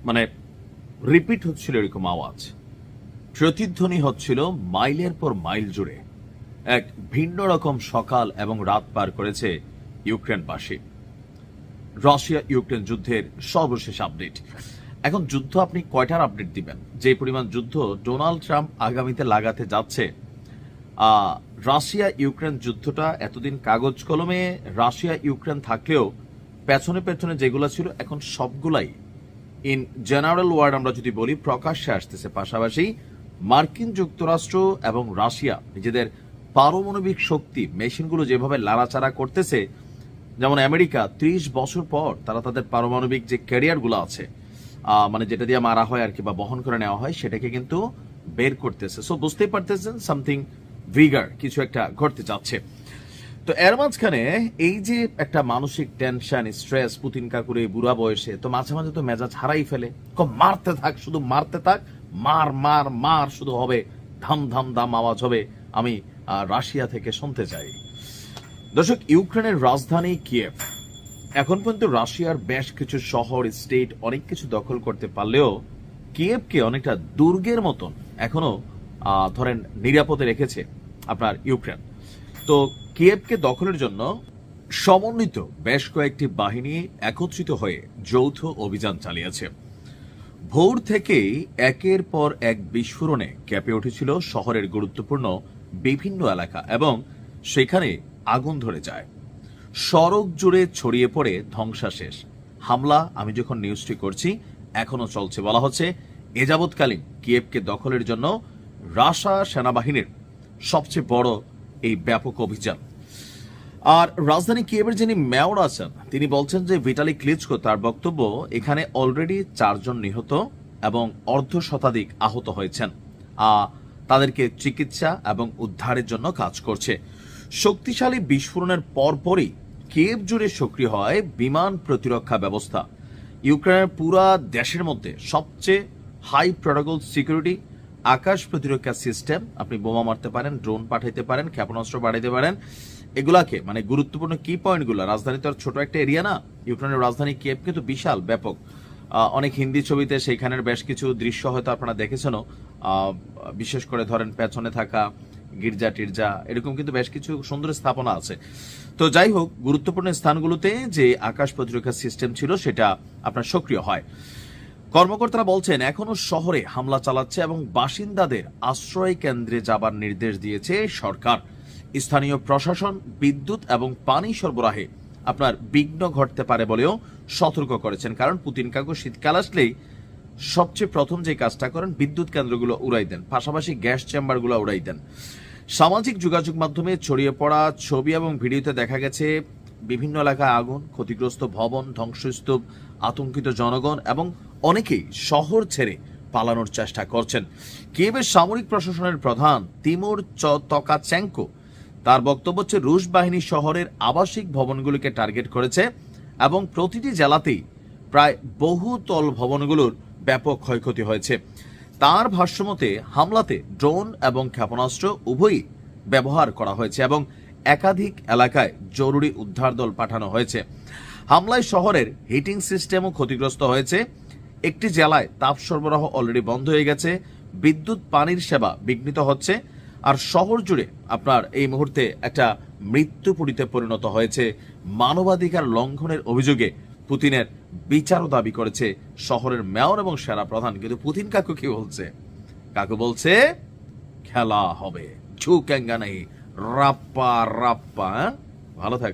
মানে রিপিট হচ্ছিল এরকম আওয়াজ, প্রতিধ্বনি হচ্ছিল মাইলের পর মাইল জুড়ে। এক ভিন্ন রকম সকাল এবং রাত পার করেছে ইউক্রেনবাসী। রাশিয়া ইউক্রেন যুদ্ধের সর্বশেষ আপডেট। এখন যুদ্ধ আপনি কয়টার আপডেট দিবেন? যে পরিমাণ যুদ্ধ ডোনাল্ড ট্রাম্প আগামীতে লাগাতে যাচ্ছে, রাশিয়া ইউক্রেন যুদ্ধটা এতদিন কাগজ কলমে রাশিয়া ইউক্রেন থাকলেও পেছনে পেছনে যেগুলো ছিল এখন সবগুলাই ইন জেনারেল ওয়ার্ড আমরা যদি বলি প্রকাশ্যে আসতেছে। পাশাপাশি মার্কিন যুক্তরাষ্ট্র এবং রাশিয়া নিজেদের পারমাণবিক শক্তি মেশিনগুলো যেভাবে লাড়াচাড়া করতেছে, যেমন আমেরিকা 30 বছর পর তারা তাদের পারমাণবিক যে ক্যারিয়ারগুলো আছে, মানে যেটা দিয়ে মারা হয় আর কি বা বহন করে নেওয়া হয়, সেটাকে কিন্তু বের করতেছে। সো বুঝতেই পারতেছেন সামথিং ভিগার কিছু একটা ঘটতে যাচ্ছে। তো এর মাঝখানে এই যে একটা মানসিক টেনশন স্ট্রেস, পুতিন কাকুর এই বুড়া বয়সে তো মাঝে মাঝে তো মেজাজ হারাই ফেলে। মারতে থাক, শুধু মারতে থাক, মার মার মার শুধু হবে, ধাম ধাম দাম আওয়াজ হবে। আমি রাশিয়া থেকে শুনতে চাই। দর্শক, ইউক্রেনের রাজধানী কিয়েভ এখন পর্যন্ত রাশিয়ার বেশ কিছু শহর স্টেট অনেক কিছু দখল করতে পারলেও কিয়েভকে অনেকটা দুর্গের মতন এখনো ধরেন নিরাপদে রেখেছে আপনার ইউক্রেন। তো কিয়েভকে দখলের জন্য সমন্বিত বেশ কয়েকটি বাহিনী একত্রিত হয়ে যৌথ অভিযান চালিয়েছে। ভোর থেকেই একের পর এক বিস্ফোরণে কেঁপে উঠেছিল শহরের গুরুত্বপূর্ণ বিভিন্ন এলাকা এবং সেখানে আগুন ধরে যায়। সড়ক জুড়ে ছড়িয়ে পড়ে ধ্বংসাশেষ। হামলা আমি যখন নিউজটি করছি এখনো চলছে। বলা হচ্ছে এ যাবৎকালীন কিয়েভকে দখলের জন্য রাশিয়া সেনাবাহিনীর সবচেয়ে বড় এই ব্যাপক অভিযান। আর রাজধানী কিয়েভের যিনি মেয়র আছেন তিনি বলছেন যে ভিটালি ক্লিচকো, তার বক্তব্য এখানে অলরেডি 4 জন নিহত এবং অর্ধ শতাধিক আহত হয়েছেন। তাদেরকে চিকিৎসা এবং উদ্ধারের জন্য কাজ করছে। শক্তিশালী বিস্ফোরণের পরপরই কিয়েভ জুড়ে সক্রিয় হয় বিমান প্রতিরক্ষা ব্যবস্থা। ইউক্রেনের পুরা দেশের মধ্যে সবচেয়ে হাই প্রোটোকল সিকিউরিটি আকাশ প্রতিরক্ষা সিস্টেম। আপনি বোমা মারতে পারেন, ড্রোন পাঠাইতে পারেন, ক্ষেপণাস্ত্র পাঠাইতে পারেন। এগুলাকে মানে গুরুত্বপূর্ণ কি পয়েন্টগুলো, রাজধানী তো আর ছোট একটা এরিয়া না, ইউক্রেনের রাজধানী কিয়েভ কিন্তু বিশাল ব্যাপক। অনেক হিন্দি ছবিতে সেইখানের বেশ কিছু দৃশ্য হয়তো আপনারা দেখেছেন, বিশেষ করে ধরেন পেছনে থাকা গির্জা টির্জা, এরকম কিন্তু বেশ কিছু সুন্দর স্থাপনা আছে। তো যাই হোক, গুরুত্বপূর্ণ স্থানগুলোতে যে আকাশ প্রতিরক্ষা সিস্টেম ছিল সেটা আপনার সক্রিয় হয়। কর্মকর্তারা বলছেন এখনো শহরে হামলা চালাচ্ছে এবং বাসিন্দাদের আশ্রয় কেন্দ্রে যাবার নির্দেশ দিয়েছে সরকার। স্থানীয় প্রশাসন বিদ্যুৎ এবং পানি সরবরাহে আপনার বিঘ্ন ঘটতে পারে বলেও সতর্ক করেছেন। কারণ পুতিন কাকু শীতকাল আসলেই সবচেয়ে প্রথম যে কাজটা করেন বিদ্যুৎ কেন্দ্রগুলো উড়াই দেন, পাশাপাশি গ্যাস চেম্বারগুলো উড়াই দেন। সামাজিক যোগাযোগ মাধ্যমে ছড়িয়ে পড়া ছবি এবং ভিডিওতে দেখা গেছে বিভিন্ন এলাকায় আগুন, ক্ষতিগ্রস্ত ভবন, ধ্বংসস্তূপ, আতঙ্কিত জনগণ এবং অনেকেই শহর ছেড়ে পালানোর চেষ্টা করছেন। কিয়েভের সামরিক প্রশাসনের প্রধান তিমুর তকাচেঙ্কো, তার বক্তব্য হচ্ছে রুশ বাহিনী শহরের আবাসিক ভবনগুলিকে টার্গেট করেছে এবং প্রতিটি জেলাতেই প্রায় বহুতল ভবনগুলোর ব্যাপক ক্ষয়ক্ষতি হয়েছে। তার ভাষ্যমতে হামলাতে ড্রোন এবং ক্ষেপণাস্ত্র উভয়ই ব্যবহার করা হয়েছে এবং একাধিক এলাকায় জরুরি উদ্ধার দল পাঠানো হয়েছে। হামলায় শহরের হিটিং সিস্টেমও ক্ষতিগ্রস্ত হয়েছে। একটি জেলায় তাপ সরবরাহ অলরেডি বন্ধ হয়ে গেছে, বিদ্যুৎ পানির সেবা বিঘ্নিত হচ্ছে। আর শহর জুড়ে আপনার এই মুহূর্তে একটা মৃত্যুপুরীতে পরিণত হয়েছে। মানবাধিকার লঙ্ঘনের অভিযোগে পুতিনের বিচারও দাবি করেছে শহরের মেয়র এবং সেনা প্রধান। কিন্তু পুতিন কাকু কি বলছে? কাকু বলছে খেলা হবে, ঝুঁকেঙ্গা নেই, রাপ্পা রাপ্পা। ভালো থাকো।